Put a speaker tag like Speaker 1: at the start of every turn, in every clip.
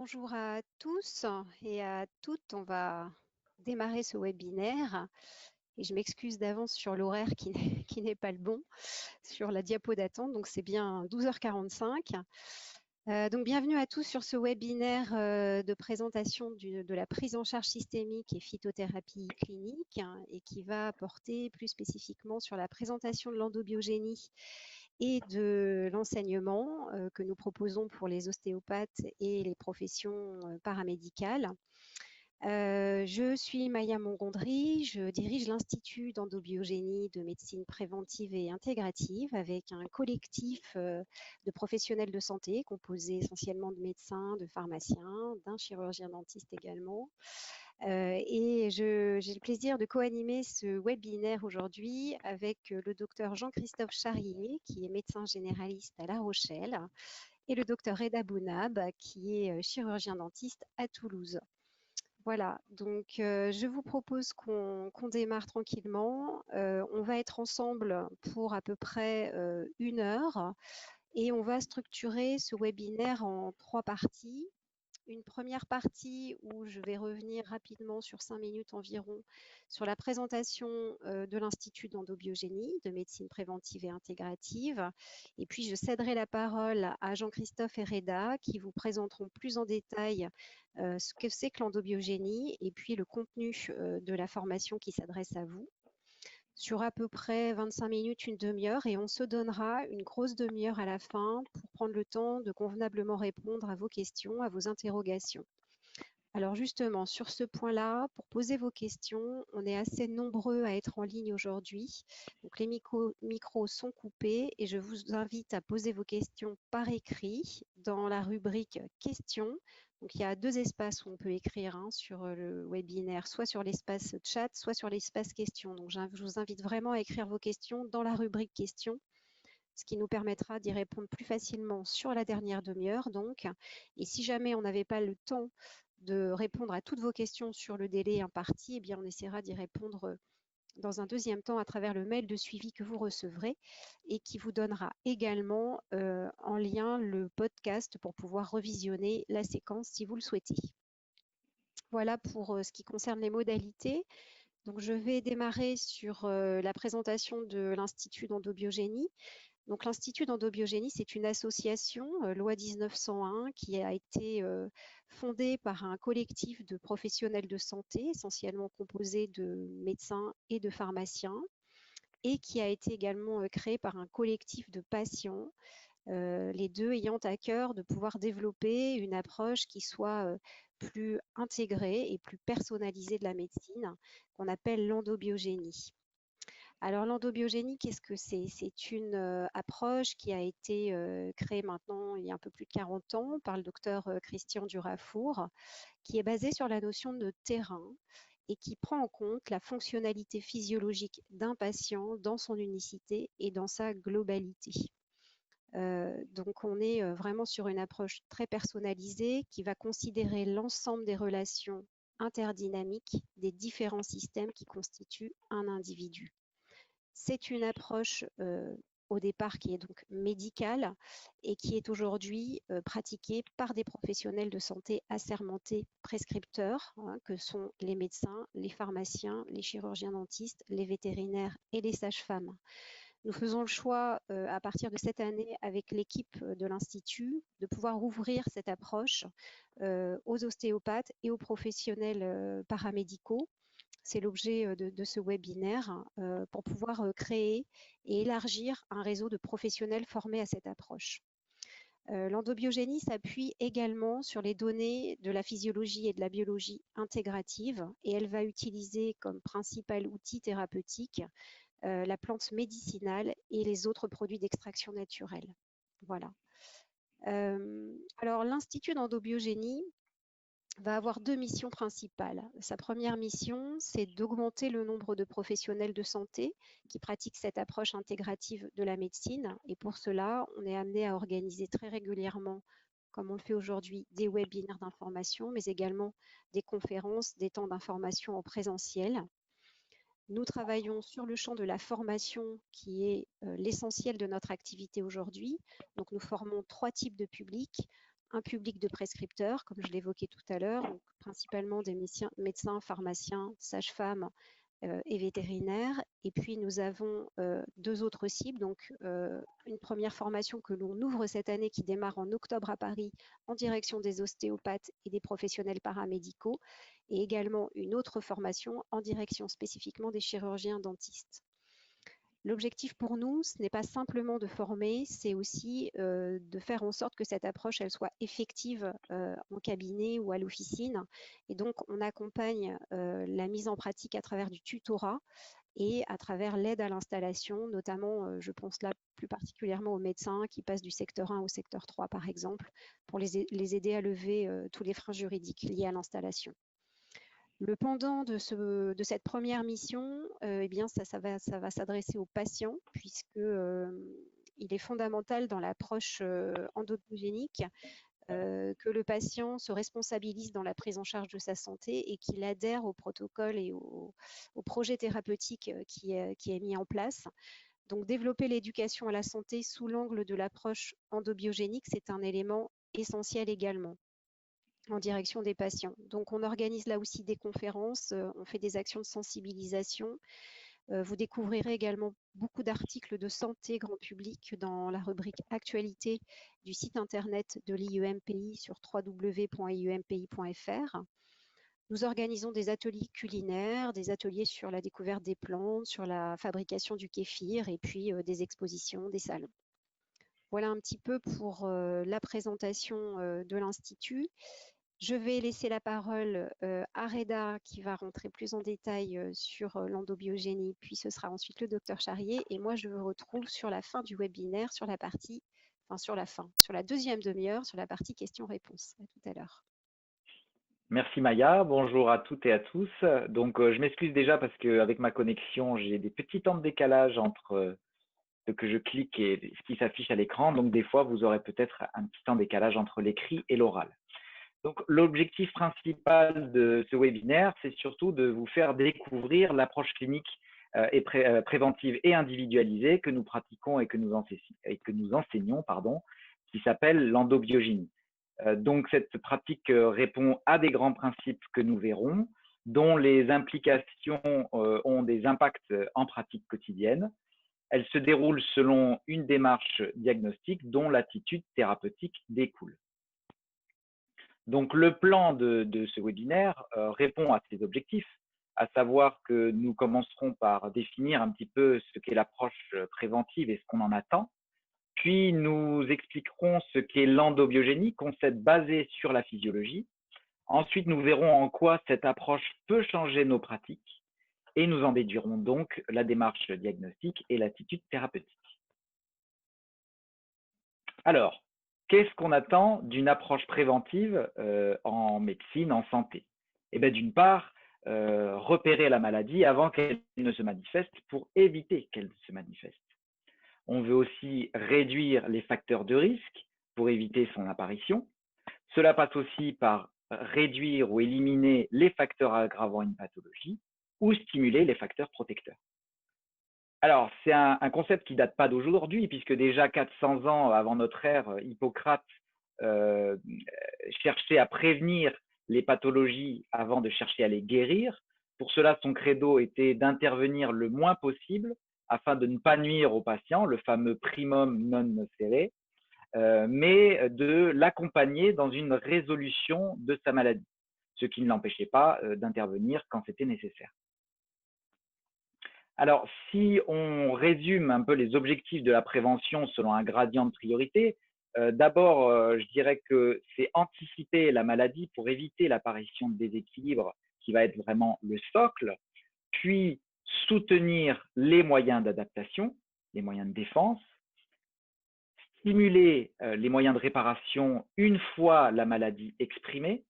Speaker 1: Bonjour à tous et à toutes. On va démarrer ce webinaire et je m'excuse d'avance sur l'horaire qui qui n'est pas le bon sur la diapo d'attente. Donc, c'est bien 12h45. Donc, bienvenue à tous sur ce webinaire de présentation de la prise en charge systémique et phytothérapie clinique et qui va porter plus spécifiquement sur la présentation de l'endobiogénie et de l'enseignement que nous proposons pour les ostéopathes et les professions paramédicales. Je suis Maya Mongondry, je dirige l'Institut d'endobiogénie de médecine préventive et intégrative avec un collectif de professionnels de santé composé essentiellement de médecins, de pharmaciens, d'un chirurgien dentiste également. Et j'ai le plaisir de co-animer ce webinaire aujourd'hui avec le docteur Jean-Christophe Charrier, qui est médecin généraliste à La Rochelle, et le docteur Reda Bounab, qui est chirurgien dentiste à Toulouse. Voilà, donc je vous propose qu'on démarre tranquillement. On va être ensemble pour à peu près 1 heure et on va structurer ce webinaire en 3 parties. Une première partie où je vais revenir rapidement sur 5 minutes environ sur la présentation de l'Institut d'endobiogénie, de médecine préventive et intégrative. Et puis, je céderai la parole à Jean-Christophe et Reda qui vous présenteront plus en détail ce que c'est que l'endobiogénie et puis le contenu de la formation qui s'adresse à vous sur à peu près 25 minutes, une demi-heure, et on se donnera une grosse demi-heure à la fin pour prendre le temps de convenablement répondre à vos questions, à vos interrogations. Alors justement, sur ce point-là, pour poser vos questions, on est assez nombreux à être en ligne aujourd'hui. Donc les micros sont coupés et je vous invite à poser vos questions par écrit dans la rubrique questions. Donc il y a 2 espaces où on peut écrire sur le webinaire, soit sur l'espace chat, soit sur l'espace questions. Donc je vous invite vraiment à écrire vos questions dans la rubrique questions, ce qui nous permettra d'y répondre plus facilement sur la dernière demi-heure donc. Et si jamais on n'avait pas le temps de répondre à toutes vos questions sur le délai imparti, eh bien on essaiera d'y répondre dans un deuxième temps à travers le mail de suivi que vous recevrez et qui vous donnera également en lien le podcast pour pouvoir revisionner la séquence si vous le souhaitez. Voilà pour ce qui concerne les modalités. Donc je vais démarrer sur la présentation de l'Institut d'endobiogénie. Donc l'Institut d'endobiogénie, c'est une association, loi 1901, qui a été fondée par un collectif de professionnels de santé, essentiellement composé de médecins et de pharmaciens, et qui a été également créée par un collectif de patients, les deux ayant à cœur de pouvoir développer une approche qui soit plus intégrée et plus personnalisée de la médecine, qu'on appelle l'endobiogénie. Alors l'endobiogénie, qu'est-ce que c'est? C'est une approche qui a été créée maintenant il y a un peu plus de 40 ans par le docteur Christian Durafour, qui est basée sur la notion de terrain et qui prend en compte la fonctionnalité physiologique d'un patient dans son unicité et dans sa globalité. Donc on est vraiment sur une approche très personnalisée qui va considérer l'ensemble des relations interdynamiques des différents systèmes qui constituent un individu. C'est une approche au départ qui est donc médicale et qui est aujourd'hui pratiquée par des professionnels de santé assermentés prescripteurs, que sont les médecins, les pharmaciens, les chirurgiens dentistes, les vétérinaires et les sages-femmes. Nous faisons le choix à partir de cette année avec l'équipe de l'Institut de pouvoir ouvrir cette approche aux ostéopathes et aux professionnels paramédicaux. C'est l'objet de ce webinaire pour pouvoir créer et élargir un réseau de professionnels formés à cette approche. L'endobiogénie s'appuie également sur les données de la physiologie et de la biologie intégrative et elle va utiliser comme principal outil thérapeutique la plante médicinale et les autres produits d'extraction naturelle. Voilà. Alors l'Institut d'endobiogénie va avoir 2 missions principales. Sa première mission, c'est d'augmenter le nombre de professionnels de santé qui pratiquent cette approche intégrative de la médecine. Et pour cela, on est amené à organiser très régulièrement, comme on le fait aujourd'hui, des webinaires d'information, mais également des conférences, des temps d'information en présentiel. Nous travaillons sur le champ de la formation qui est l'essentiel de notre activité aujourd'hui. Donc nous formons 3 types de publics. un public de prescripteurs, comme je l'évoquais tout à l'heure, donc principalement des médecins, pharmaciens, sages-femmes et vétérinaires. Et puis nous avons deux autres cibles, donc une première formation que l'on ouvre cette année qui démarre en octobre à Paris en direction des ostéopathes et des professionnels paramédicaux, et également une autre formation en direction spécifiquement des chirurgiens dentistes. L'objectif pour nous, ce n'est pas simplement de former, c'est aussi de faire en sorte que cette approche elle soit effective en cabinet ou à l'officine. Et donc, on accompagne la mise en pratique à travers du tutorat et à travers l'aide à l'installation, notamment, je pense là plus particulièrement aux médecins qui passent du secteur 1 au secteur 3, par exemple, pour les aider à lever tous les freins juridiques liés à l'installation. Le pendant de cette première mission, eh bien, ça va s'adresser aux patients, puisque il est fondamental dans l'approche endobiogénique que le patient se responsabilise dans la prise en charge de sa santé et qu'il adhère au protocole et au projet thérapeutique qui est mis en place. Donc, développer l'éducation à la santé sous l'angle de l'approche endobiogénique, c'est un élément essentiel également en direction des patients. Donc, on organise là aussi des conférences, on fait des actions de sensibilisation. Vous découvrirez également beaucoup d'articles de santé grand public dans la rubrique Actualité du site internet de l'IEMPI sur www.iempi.fr. Nous organisons des ateliers culinaires, des ateliers sur la découverte des plantes, sur la fabrication du kéfir et puis des expositions, des salons. Voilà un petit peu pour la présentation de l'Institut. Je vais laisser la parole à Reda qui va rentrer plus en détail sur l'endobiogénie, puis ce sera ensuite le docteur Charrier. Et moi, je vous retrouve sur la fin du webinaire, sur la deuxième demi-heure, sur la partie questions-réponses. À tout à l'heure.
Speaker 2: Merci Maya, bonjour à toutes et à tous. Donc je m'excuse déjà parce qu'avec ma connexion, j'ai des petits temps de décalage entre ce que je clique et ce qui s'affiche à l'écran. Donc des fois, vous aurez peut-être un petit temps de décalage entre l'écrit et l'oral. Donc l'objectif principal de ce webinaire, c'est surtout de vous faire découvrir l'approche clinique et préventive et individualisée que nous pratiquons et que nous enseignons, qui s'appelle l'endobiogénie. Donc, cette pratique répond à des grands principes que nous verrons, dont les implications ont des impacts en pratique quotidienne. Elle se déroule selon une démarche diagnostique dont l'attitude thérapeutique découle. Donc, le plan de ce webinaire répond à ces objectifs, à savoir que nous commencerons par définir un petit peu ce qu'est l'approche préventive et ce qu'on en attend. Puis, nous expliquerons ce qu'est l'endobiogénie, concept basé sur la physiologie. Ensuite, nous verrons en quoi cette approche peut changer nos pratiques et nous en déduirons donc la démarche diagnostique et l'attitude thérapeutique. Alors, qu'est-ce qu'on attend d'une approche préventive en médecine, en santé? Eh bien, d'une part, repérer la maladie avant qu'elle ne se manifeste pour éviter qu'elle se manifeste. On veut aussi réduire les facteurs de risque pour éviter son apparition. Cela passe aussi par réduire ou éliminer les facteurs aggravant une pathologie ou stimuler les facteurs protecteurs. Alors, c'est un concept qui ne date pas d'aujourd'hui, puisque déjà 400 ans avant notre ère, Hippocrate cherchait à prévenir les pathologies avant de chercher à les guérir. Pour cela, son credo était d'intervenir le moins possible afin de ne pas nuire au patient, le fameux primum non nocere, mais de l'accompagner dans une résolution de sa maladie, ce qui ne l'empêchait pas d'intervenir quand c'était nécessaire. Alors, si on résume un peu les objectifs de la prévention selon un gradient de priorité, d'abord, je dirais que c'est anticiper la maladie pour éviter l'apparition de déséquilibres qui va être vraiment le socle, puis soutenir les moyens d'adaptation, les moyens de défense, stimuler les moyens de réparation une fois la maladie exprimée,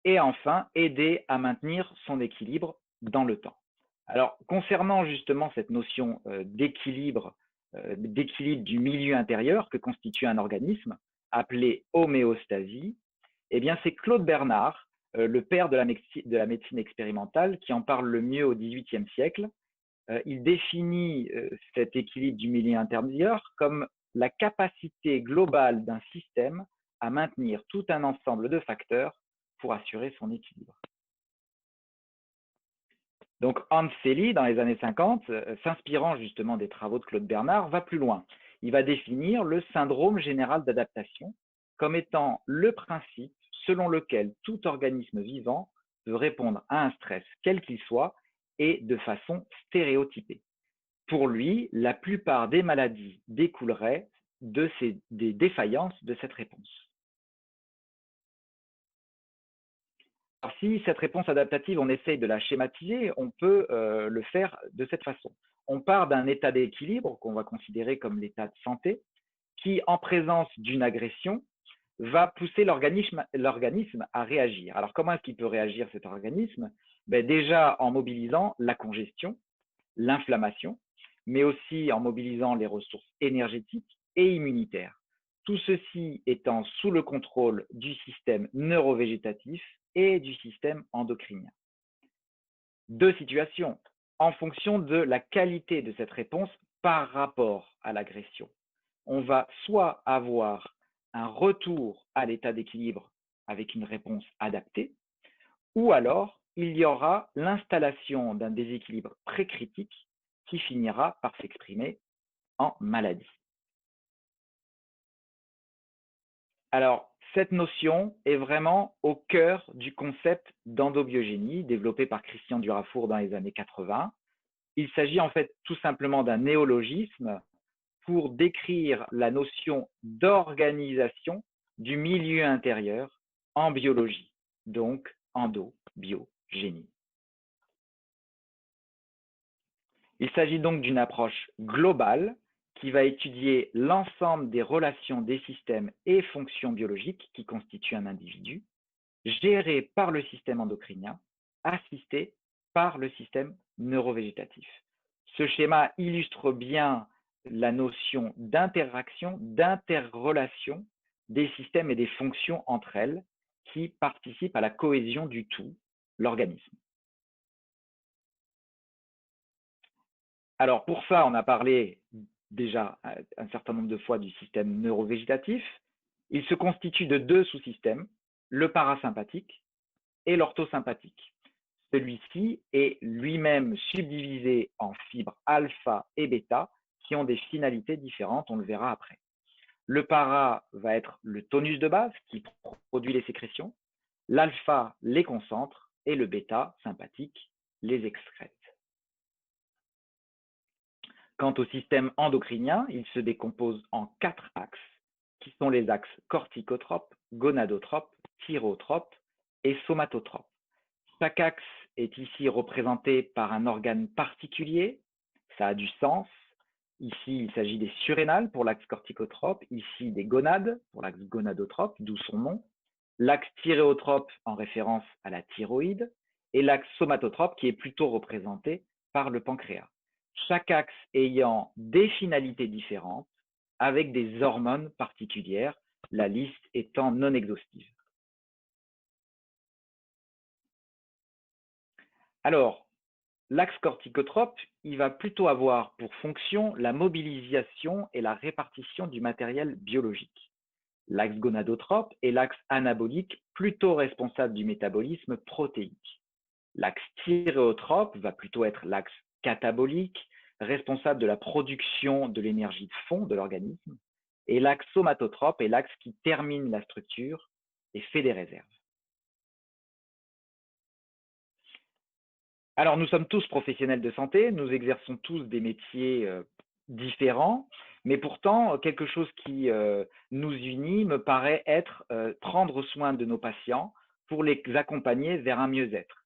Speaker 2: et enfin aider à maintenir son équilibre dans le temps. Alors, concernant justement cette notion d'équilibre du milieu intérieur que constitue un organisme, appelé homéostasie, eh bien c'est Claude Bernard, le père de la médecine expérimentale, qui en parle le mieux au XVIIIe siècle. Il définit cet équilibre du milieu intérieur comme la capacité globale d'un système à maintenir tout un ensemble de facteurs pour assurer son équilibre. Donc Hans Selye, dans les années 50, s'inspirant justement des travaux de Claude Bernard, va plus loin. Il va définir le syndrome général d'adaptation comme étant le principe selon lequel tout organisme vivant peut répondre à un stress, quel qu'il soit, et de façon stéréotypée. Pour lui, la plupart des maladies découleraient des défaillances de cette réponse. Alors, si cette réponse adaptative, on essaye de la schématiser, on peut le faire de cette façon. On part d'un état d'équilibre qu'on va considérer comme l'état de santé, qui, en présence d'une agression, va pousser l'organisme à réagir. Alors, comment est-ce qu'il peut réagir cet organisme? Déjà en mobilisant la congestion, l'inflammation, mais aussi en mobilisant les ressources énergétiques et immunitaires. Tout ceci étant sous le contrôle du système neurovégétatif et du système endocrinien. Deux situations en fonction de la qualité de cette réponse par rapport à l'agression. On va soit avoir un retour à l'état d'équilibre avec une réponse adaptée, ou alors il y aura l'installation d'un déséquilibre précritique qui finira par s'exprimer en maladie. Alors, cette notion est vraiment au cœur du concept d'endobiogénie développé par Christian Durafour dans les années 80. Il s'agit en fait tout simplement d'un néologisme pour décrire la notion d'organisation du milieu intérieur en biologie, donc endobiogénie. Il s'agit donc d'une approche globale qui va étudier l'ensemble des relations des systèmes et fonctions biologiques qui constituent un individu, géré par le système endocrinien, assisté par le système neurovégétatif. Ce schéma illustre bien la notion d'interaction, d'interrelation des systèmes et des fonctions entre elles qui participent à la cohésion du tout, l'organisme. Alors pour ça, on a parlé déjà un certain nombre de fois du système neurovégétatif. Il se constitue de deux sous-systèmes, le parasympathique et l'orthosympathique. Celui-ci est lui-même subdivisé en fibres alpha et bêta qui ont des finalités différentes, on le verra après. Le para va être le tonus de base qui produit les sécrétions, l'alpha les concentre et le bêta sympathique les excrète. Quant au système endocrinien, il se décompose en 4 axes, qui sont les axes corticotropes, gonadotropes, thyrotropes et somatotropes. Chaque axe est ici représenté par un organe particulier, ça a du sens. Ici, il s'agit des surrénales pour l'axe corticotrope, ici des gonades pour l'axe gonadotrope, d'où son nom, l'axe thyréotrope en référence à la thyroïde, et l'axe somatotrope qui est plutôt représenté par le pancréas. Chaque axe ayant des finalités différentes avec des hormones particulières, la liste étant non exhaustive. Alors, l'axe corticotrope, il va plutôt avoir pour fonction la mobilisation et la répartition du matériel biologique. L'axe gonadotrope est l'axe anabolique plutôt responsable du métabolisme protéique. L'axe thyréotrope va plutôt être l'axe catabolique, responsable de la production de l'énergie de fond de l'organisme. Et l'axe somatotrope est l'axe qui termine la structure et fait des réserves. Alors, nous sommes tous professionnels de santé, nous exerçons tous des métiers différents, mais pourtant, quelque chose qui nous unit me paraît être prendre soin de nos patients pour les accompagner vers un mieux-être.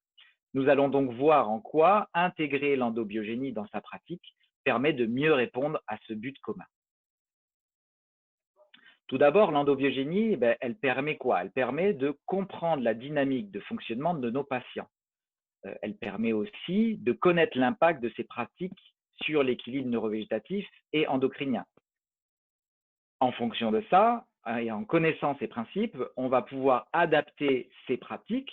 Speaker 2: Nous allons donc voir en quoi intégrer l'endobiogénie dans sa pratique permet de mieux répondre à ce but commun. Tout d'abord, l'endobiogénie, elle permet quoi? Elle permet de comprendre la dynamique de fonctionnement de nos patients. Elle permet aussi de connaître l'impact de ces pratiques sur l'équilibre neurovégétatif et endocrinien. En fonction de ça, et en connaissant ces principes, on va pouvoir adapter ces pratiques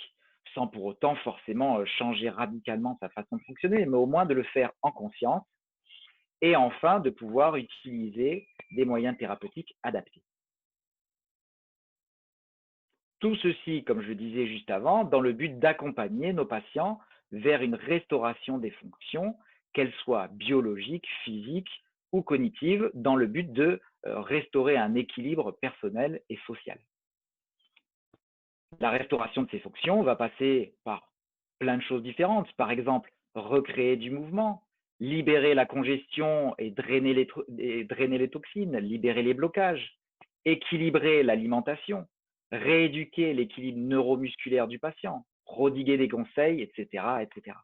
Speaker 2: sans pour autant forcément changer radicalement sa façon de fonctionner, mais au moins de le faire en conscience et enfin de pouvoir utiliser des moyens thérapeutiques adaptés. Tout ceci, comme je le disais juste avant, dans le but d'accompagner nos patients vers une restauration des fonctions, qu'elles soient biologiques, physiques ou cognitives, dans le but de restaurer un équilibre personnel et social. La restauration de ces fonctions va passer par plein de choses différentes. Par exemple, recréer du mouvement, libérer la congestion et drainer les toxines, libérer les blocages, équilibrer l'alimentation, rééduquer l'équilibre neuromusculaire du patient, prodiguer des conseils, etc., etc.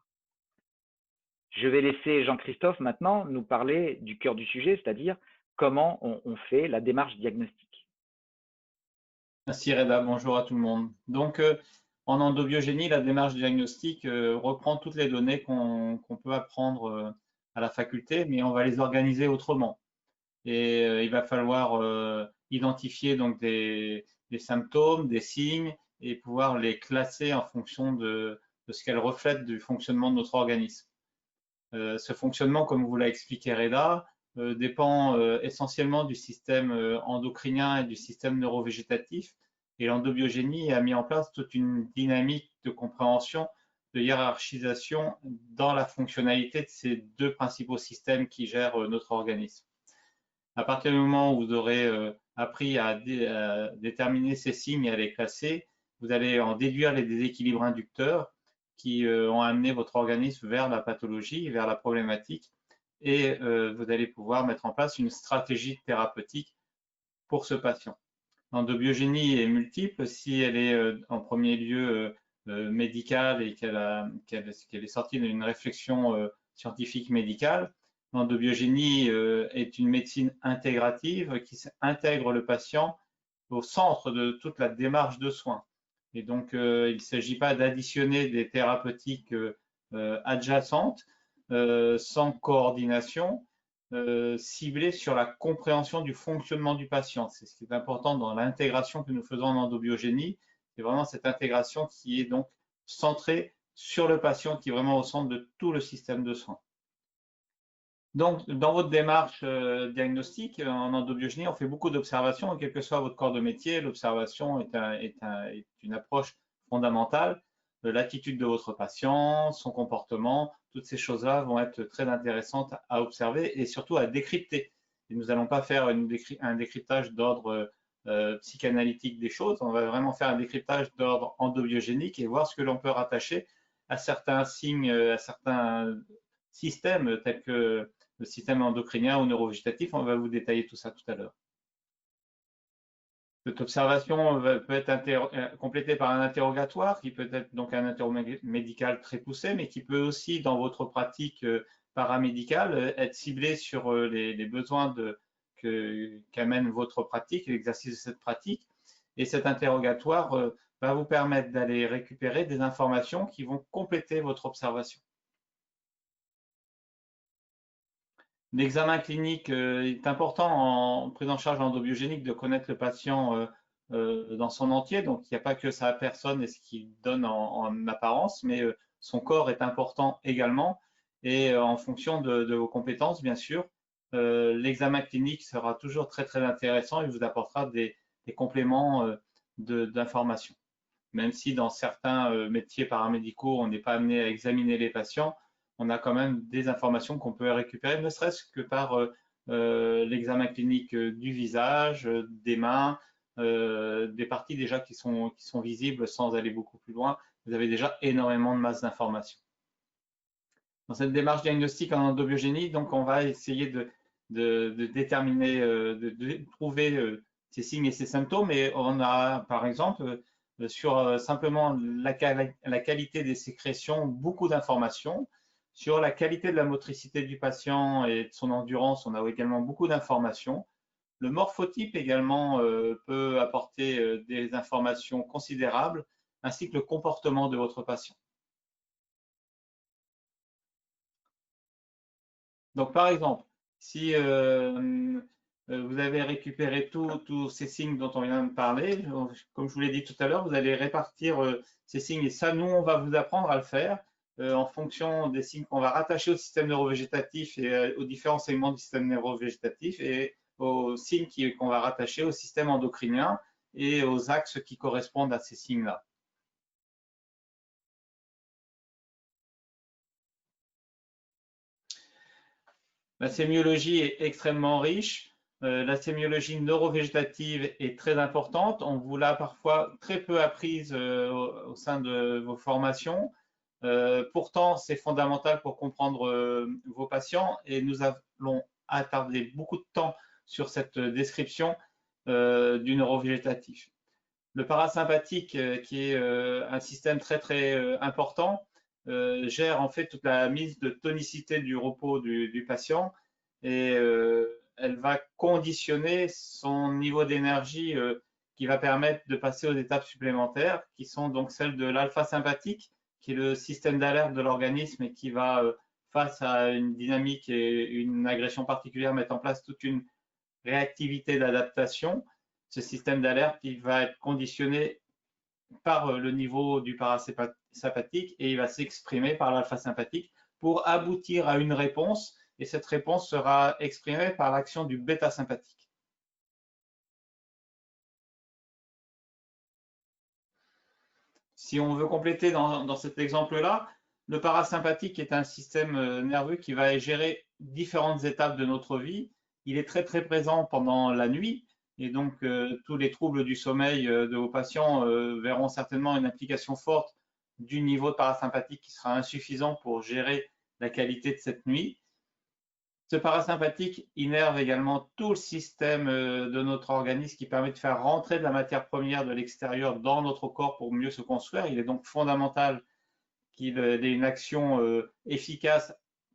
Speaker 2: Je vais laisser Jean-Christophe maintenant nous parler du cœur du sujet, c'est-à-dire comment on fait la démarche diagnostique.
Speaker 3: Merci Reda, bonjour à tout le monde. Donc, en endobiogénie, la démarche diagnostique reprend toutes les données qu'on peut apprendre à la faculté, mais on va les organiser autrement. Et il va falloir identifier donc des symptômes, des signes, et pouvoir les classer en fonction de ce qu'elles reflètent du fonctionnement de notre organisme. Ce fonctionnement, comme vous l'a expliqué Reda, dépend essentiellement du système endocrinien et du système neurovégétatif. Et l'endobiogénie a mis en place toute une dynamique de compréhension, de hiérarchisation dans la fonctionnalité de ces deux principaux systèmes qui gèrent notre organisme. À partir du moment où vous aurez appris à déterminer ces signes et à les classer, vous allez en déduire les déséquilibres inducteurs qui ont amené votre organisme vers la pathologie, vers la problématique, et vous allez pouvoir mettre en place une stratégie thérapeutique pour ce patient. L'endobiogénie est multiple. Si elle est en premier lieu médicale et qu'elle est sortie d'une réflexion scientifique médicale, l'endobiogénie est une médecine intégrative qui intègre le patient au centre de toute la démarche de soins. Et donc, il ne s'agit pas d'additionner des thérapeutiques adjacentes sans coordination, ciblées sur la compréhension du fonctionnement du patient. C'est ce qui est important dans l'intégration que nous faisons en endobiogénie. C'est vraiment cette intégration qui est donc centrée sur le patient, qui est vraiment au centre de tout le système de soins. Donc, dans votre démarche diagnostique en endobiogénie, on fait beaucoup d'observations, quel que soit votre corps de métier. L'observation est une approche fondamentale. L'attitude de votre patient, son comportement, toutes ces choses-là vont être très intéressantes à observer et surtout à décrypter. Et nous n'allons pas faire un décryptage d'ordre psychanalytique des choses, on va vraiment faire un décryptage d'ordre endobiogénique et voir ce que l'on peut rattacher à certains signes, à certains systèmes tels que le système endocrinien ou neurovégétatif. On va vous détailler tout ça tout à l'heure. Cette observation peut être complétée par un interrogatoire qui peut être donc un interrogatoire médical très poussé, mais qui peut aussi, dans votre pratique paramédicale, être ciblé sur les besoins qu'amène votre pratique, l'exercice de cette pratique. Et cet interrogatoire va vous permettre d'aller récupérer des informations qui vont compléter votre observation. L'examen clinique est important en prise en charge endobiogénique de connaître le patient dans son entier. Donc, il n'y a pas que sa personne et ce qu'il donne en apparence, mais son corps est important également. Et en fonction de vos compétences, bien sûr, l'examen clinique sera toujours très, très intéressant et vous apportera des compléments d'informations. Même si dans certains métiers paramédicaux, on n'est pas amené à examiner les patients, on a quand même des informations qu'on peut récupérer, ne serait-ce que par l'examen clinique du visage, des mains, des parties déjà qui sont visibles sans aller beaucoup plus loin. Vous avez déjà énormément de masse d'informations. Dans cette démarche diagnostique en endobiogénie, donc on va essayer de déterminer, de trouver ces signes et ces symptômes. Et on a, par exemple, sur simplement la qualité des sécrétions, beaucoup d'informations. Sur la qualité de la motricité du patient et de son endurance, on a également beaucoup d'informations. Le morphotype également peut apporter des informations considérables, ainsi que le comportement de votre patient. Donc, par exemple, si vous avez récupéré tous ces signes dont on vient de parler, comme je vous l'ai dit tout à l'heure, vous allez répartir ces signes et ça, nous, on va vous apprendre à le faire. En fonction des signes qu'on va rattacher au système neurovégétatif et aux différents segments du système neurovégétatif et aux signes qu'on va rattacher au système endocrinien. et aux axes qui correspondent à ces signes-là. La sémiologie est extrêmement riche. La sémiologie neurovégétative est très importante. On vous l'a parfois très peu apprise au sein de vos formations. Pourtant, c'est fondamental pour comprendre vos patients et nous allons attarder beaucoup de temps sur cette description du neurovégétatif. Le parasympathique, qui est un système très important, gère en fait toute la mise de tonicité du repos du patient et elle va conditionner son niveau d'énergie qui va permettre de passer aux étapes supplémentaires qui sont donc celles de l'alpha sympathique qui est le système d'alerte de l'organisme et qui va face à une dynamique et une agression particulière mettre en place toute une réactivité d'adaptation. Ce système d'alerte il va être conditionné par le niveau du parasympathique et il va s'exprimer par l'alpha sympathique pour aboutir à une réponse et cette réponse sera exprimée par l'action du bêta sympathique. Si on veut compléter dans cet exemple-là, le parasympathique est un système nerveux qui va gérer différentes étapes de notre vie. Il est très présent pendant la nuit et donc tous les troubles du sommeil de vos patients verront certainement une implication forte du niveau de parasympathique qui sera insuffisant pour gérer la qualité de cette nuit. Ce parasympathique innerve également tout le système de notre organisme qui permet de faire rentrer de la matière première de l'extérieur dans notre corps pour mieux se construire. Il est donc fondamental qu'il ait une action efficace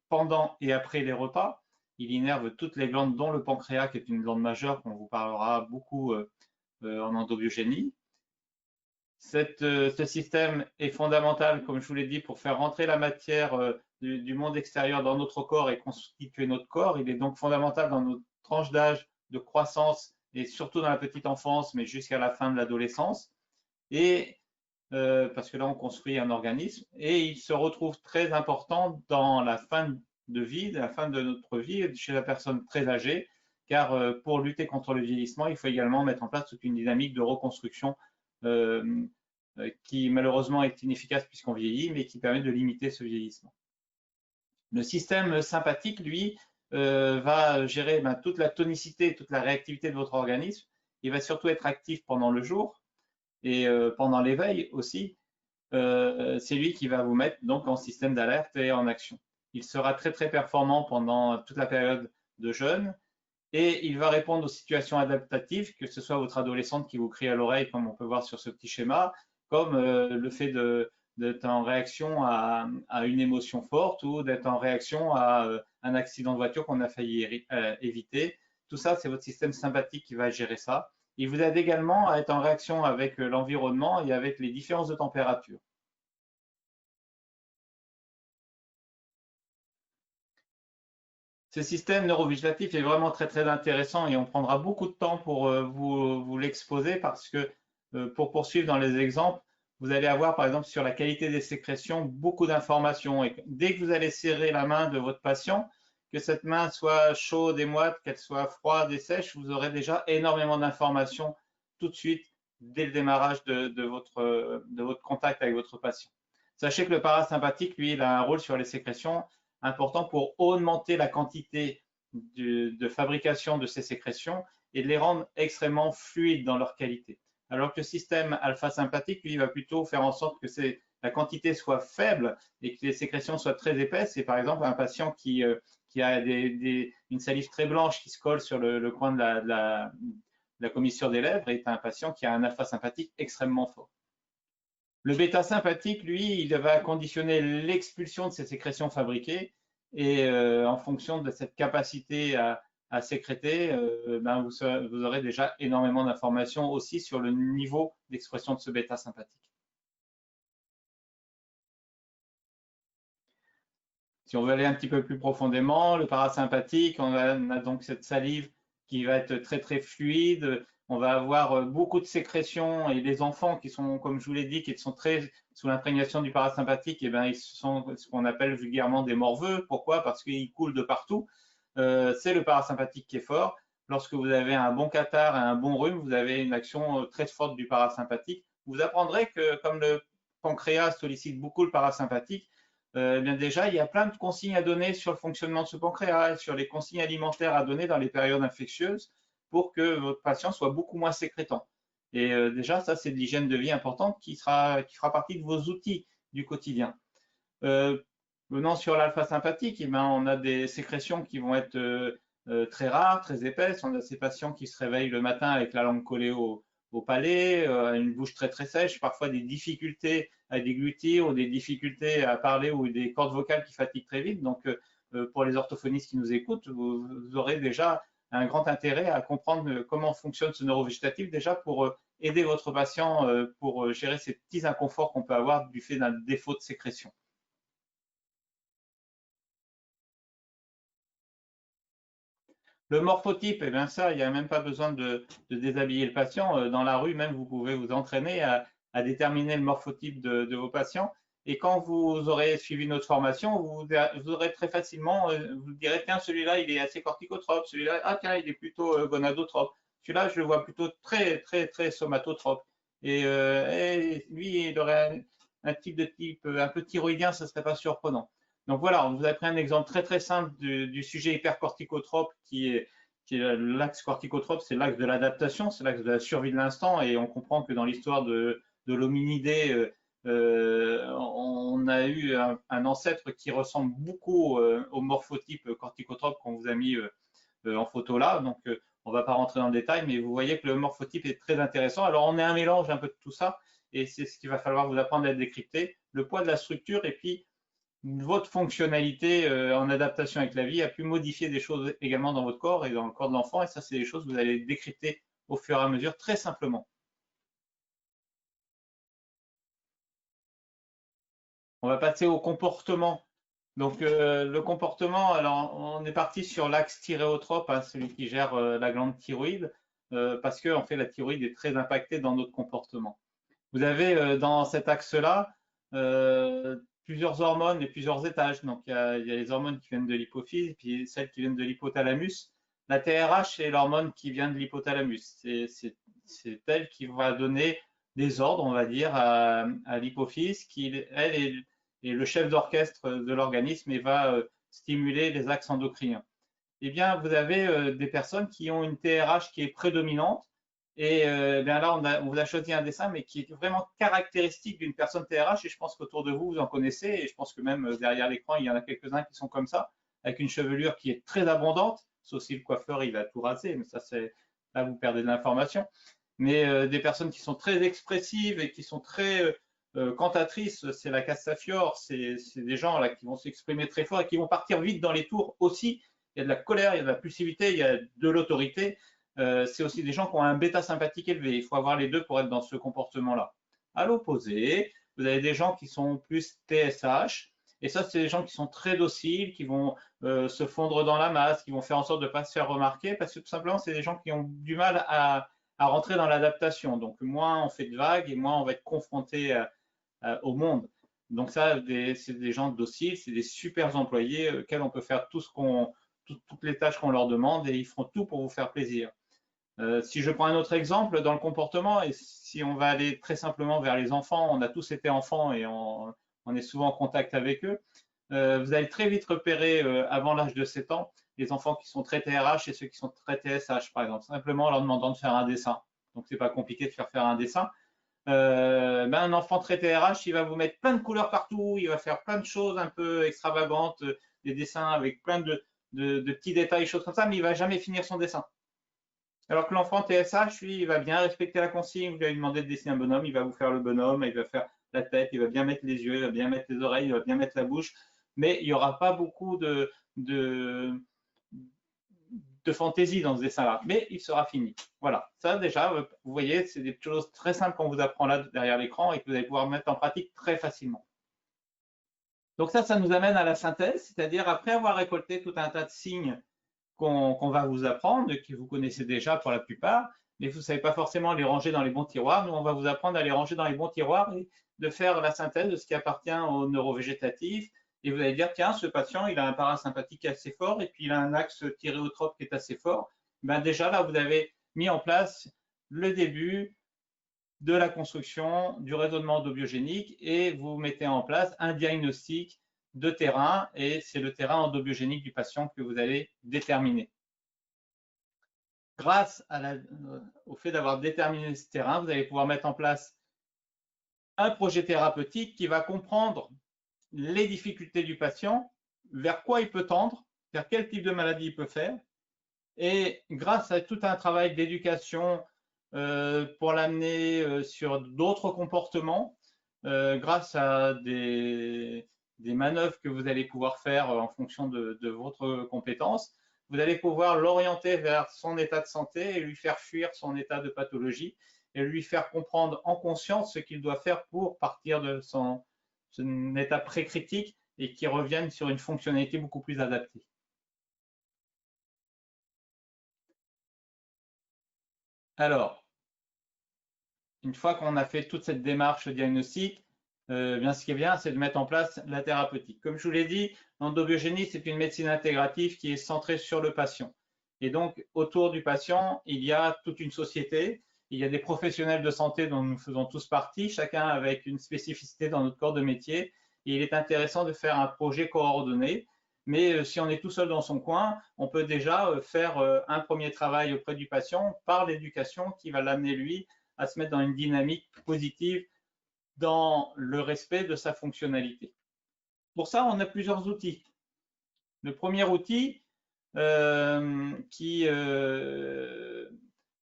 Speaker 3: pendant et après les repas. Il innerve toutes les glandes, dont le pancréas, qui est une glande majeure qu'on vous parlera beaucoup en endobiogénie. Ce système est fondamental, comme je vous l'ai dit, pour faire rentrer la matière du monde extérieur dans notre corps et constituer notre corps. Il est donc fondamental dans notre tranche d'âge de croissance et surtout dans la petite enfance, mais jusqu'à la fin de l'adolescence. Et parce que là, on construit un organisme et il se retrouve très important dans la fin de vie, la fin de notre vie chez la personne très âgée, car pour lutter contre le vieillissement, il faut également mettre en place toute une dynamique de reconstruction qui malheureusement est inefficace puisqu'on vieillit, mais qui permet de limiter ce vieillissement. Le système sympathique, lui, va gérer toute la tonicité, toute la réactivité de votre organisme. Il va surtout être actif pendant le jour et pendant l'éveil aussi. C'est lui qui va vous mettre donc en système d'alerte et en action. Il sera très performant pendant toute la période de jeûne et il va répondre aux situations adaptatives, que ce soit votre adolescente qui vous crie à l'oreille, comme on peut voir sur ce petit schéma, comme le fait d'être en réaction à une émotion forte ou d'être en réaction à un accident de voiture qu'on a failli éviter. Tout ça, c'est votre système sympathique qui va gérer ça. Il vous aide également à être en réaction avec l'environnement et avec les différences de température. Ce système neurovégétatif est vraiment très intéressant et on prendra beaucoup de temps pour vous l'exposer parce que pour poursuivre dans les exemples, vous allez avoir par exemple sur la qualité des sécrétions beaucoup d'informations et dès que vous allez serrer la main de votre patient, que cette main soit chaude et moite, qu'elle soit froide et sèche, vous aurez déjà énormément d'informations tout de suite dès le démarrage de votre contact avec votre patient. Sachez que le parasympathique, lui, il a un rôle sur les sécrétions important pour augmenter la quantité de fabrication de ces sécrétions et de les rendre extrêmement fluides dans leur qualité. Alors que le système alpha-sympathique, lui, va plutôt faire en sorte que la quantité soit faible et que les sécrétions soient très épaisses. Et par exemple, un patient qui a une salive très blanche qui se colle sur le coin de la commissure des lèvres est un patient qui a un alpha-sympathique extrêmement fort. Le bêta-sympathique, lui, il va conditionner l'expulsion de ces sécrétions fabriquées et en fonction de cette capacité à sécréter, vous aurez déjà énormément d'informations aussi sur le niveau d'expression de ce bêta-sympathique. Si on veut aller un petit peu plus profondément, le parasympathique, on a donc cette salive qui va être très fluide. On va avoir beaucoup de sécrétions et les enfants qui sont, comme je vous l'ai dit, qui sont très sous l'imprégnation du parasympathique, et bien, ils sont ce qu'on appelle vulgairement des morveux. Pourquoi? Parce qu'ils coulent de partout. C'est le parasympathique qui est fort. lorsque vous avez un bon catarrhe et un bon rhume, vous avez une action très forte du parasympathique. Vous apprendrez que comme le pancréas sollicite beaucoup le parasympathique, bien déjà, il y a plein de consignes à donner sur le fonctionnement de ce pancréas et sur les consignes alimentaires à donner dans les périodes infectieuses pour que votre patient soit beaucoup moins sécrétant. Et déjà, ça, c'est de l'hygiène de vie importante qui fera partie de vos outils du quotidien. Venant sur l'alpha sympathique, eh ben, on a des sécrétions qui vont être très rares, très épaisses. On a ces patients qui se réveillent le matin avec la langue collée au palais, une bouche très très sèche, parfois des difficultés à déglutir ou des difficultés à parler ou des cordes vocales qui fatiguent très vite. Donc, pour les orthophonistes qui nous écoutent, vous aurez déjà un grand intérêt à comprendre comment fonctionne ce neurovégétatif déjà pour aider votre patient pour gérer ces petits inconforts qu'on peut avoir du fait d'un défaut de sécrétion. Le morphotype, eh bien ça, il n'y a même pas besoin de déshabiller le patient. Dans la rue, même, vous pouvez vous entraîner à déterminer le morphotype de vos patients. Et quand vous aurez suivi notre formation, vous aurez très facilement, vous direz, tiens, celui-là, il est assez corticotrope, celui-là, ah tiens, il est plutôt gonadotrope. Celui-là, je le vois plutôt très, très, très somatotrope. Et lui, il aurait un type un peu thyroïdien, ça ne serait pas surprenant. Donc voilà, on vous a pris un exemple très très simple du sujet hypercorticotrope qui est l'axe corticotrope, c'est l'axe de l'adaptation, c'est l'axe de la survie de l'instant, et on comprend que dans l'histoire de l'hominidé, on a eu un ancêtre qui ressemble beaucoup au morphotype corticotrope qu'on vous a mis en photo là. Donc on ne va pas rentrer dans le détail, mais vous voyez que le morphotype est très intéressant. Alors on est un mélange un peu de tout ça, et c'est ce qu'il va falloir vous apprendre à décrypter, le poids de la structure et puis votre fonctionnalité en adaptation avec la vie a pu modifier des choses également dans votre corps et dans le corps de l'enfant. Et ça, c'est des choses que vous allez décrypter au fur et à mesure très simplement. On va passer au comportement. Donc, le comportement, alors on est parti sur l'axe thyréotrope, hein, celui qui gère la glande thyroïde, parce que en fait, la thyroïde est très impactée dans notre comportement. Vous avez dans cet axe-là plusieurs hormones et plusieurs étages. Donc, il y a les hormones qui viennent de l'hypophyse, puis celles qui viennent de l'hypothalamus. La TRH, c'est l'hormone qui vient de l'hypothalamus. C'est elle qui va donner des ordres, on va dire, à l'hypophyse, qui, elle, est le chef d'orchestre de l'organisme et va stimuler les axes endocriniens. Eh bien, vous avez des personnes qui ont une TRH qui est prédominante. Et bien là, on vous a choisi un dessin, mais qui est vraiment caractéristique d'une personne TRH. Et je pense qu'autour de vous, vous en connaissez. Et je pense que même derrière l'écran, il y en a quelques-uns qui sont comme ça, avec une chevelure qui est très abondante. Sauf si le coiffeur, il a tout rasé. Mais ça, c'est là, vous perdez de l'information. Mais des personnes qui sont très expressives et qui sont très cantatrices, c'est la Castafiore. C'est des gens là qui vont s'exprimer très fort et qui vont partir vite dans les tours aussi. Il y a de la colère, il y a de la pulsivité, il y a de l'autorité. C'est aussi des gens qui ont un bêta sympathique élevé. Il faut avoir les deux pour être dans ce comportement-là. À l'opposé, vous avez des gens qui sont plus TSH. Et ça, c'est des gens qui sont très dociles, qui vont se fondre dans la masse, qui vont faire en sorte de ne pas se faire remarquer, parce que tout simplement, c'est des gens qui ont du mal à rentrer dans l'adaptation. Donc, moins on fait de vagues et moins on va être confronté au monde. Donc ça, c'est des gens dociles, c'est des super employés auxquels on peut faire toutes les tâches qu'on leur demande et ils feront tout pour vous faire plaisir. Si je prends un autre exemple dans le comportement, et si on va aller très simplement vers les enfants, on a tous été enfants et on est souvent en contact avec eux, vous allez très vite repérer avant l'âge de 7 ans les enfants qui sont très TRH et ceux qui sont très TSH, par exemple, simplement en leur demandant de faire un dessin. Donc, c'est pas compliqué de faire un dessin. Un enfant très TRH, il va vous mettre plein de couleurs partout, il va faire plein de choses un peu extravagantes, des dessins avec plein de petits détails, choses comme ça, mais il va jamais finir son dessin. Alors que l'enfant TSH, lui, il va bien respecter la consigne, vous lui demandez de dessiner un bonhomme, il va vous faire le bonhomme, il va faire la tête, il va bien mettre les yeux, il va bien mettre les oreilles, il va bien mettre la bouche, mais il n'y aura pas beaucoup de fantaisie dans ce dessin-là, mais il sera fini. Voilà, ça déjà, vous voyez, c'est des choses très simples qu'on vous apprend là derrière l'écran et que vous allez pouvoir mettre en pratique très facilement. Donc ça nous amène à la synthèse, c'est-à-dire après avoir récolté tout un tas de signes qu'on va vous apprendre, que vous connaissez déjà pour la plupart, mais vous ne savez pas forcément les ranger dans les bons tiroirs. Nous, on va vous apprendre à les ranger dans les bons tiroirs et de faire la synthèse de ce qui appartient au neurovégétatif. Et vous allez dire, tiens, ce patient, il a un parasympathique assez fort et puis il a un axe thyréotrope qui est assez fort. Ben déjà là, vous avez mis en place le début de la construction du raisonnement endobiogénique et vous mettez en place un diagnostic de terrain et c'est le terrain endobiogénique du patient que vous allez déterminer. Grâce au fait d'avoir déterminé ce terrain, vous allez pouvoir mettre en place un projet thérapeutique qui va comprendre les difficultés du patient, vers quoi il peut tendre, vers quel type de maladie il peut faire. Et grâce à tout un travail d'éducation pour l'amener sur d'autres comportements, grâce à des manœuvres que vous allez pouvoir faire en fonction de votre compétence, vous allez pouvoir l'orienter vers son état de santé et lui faire fuir son état de pathologie et lui faire comprendre en conscience ce qu'il doit faire pour partir de son état pré-critique et qu'il revienne sur une fonctionnalité beaucoup plus adaptée. Alors, une fois qu'on a fait toute cette démarche diagnostique, bien, ce qui est bien, c'est de mettre en place la thérapeutique. Comme je vous l'ai dit, l'endobiogénie, c'est une médecine intégrative qui est centrée sur le patient. Et donc, autour du patient, il y a toute une société, il y a des professionnels de santé dont nous faisons tous partie, chacun avec une spécificité dans notre corps de métier. Et il est intéressant de faire un projet coordonné. Mais si on est tout seul dans son coin, on peut déjà faire un premier travail auprès du patient par l'éducation qui va l'amener, lui, à se mettre dans une dynamique positive dans le respect de sa fonctionnalité. Pour ça, on a plusieurs outils. Le premier outil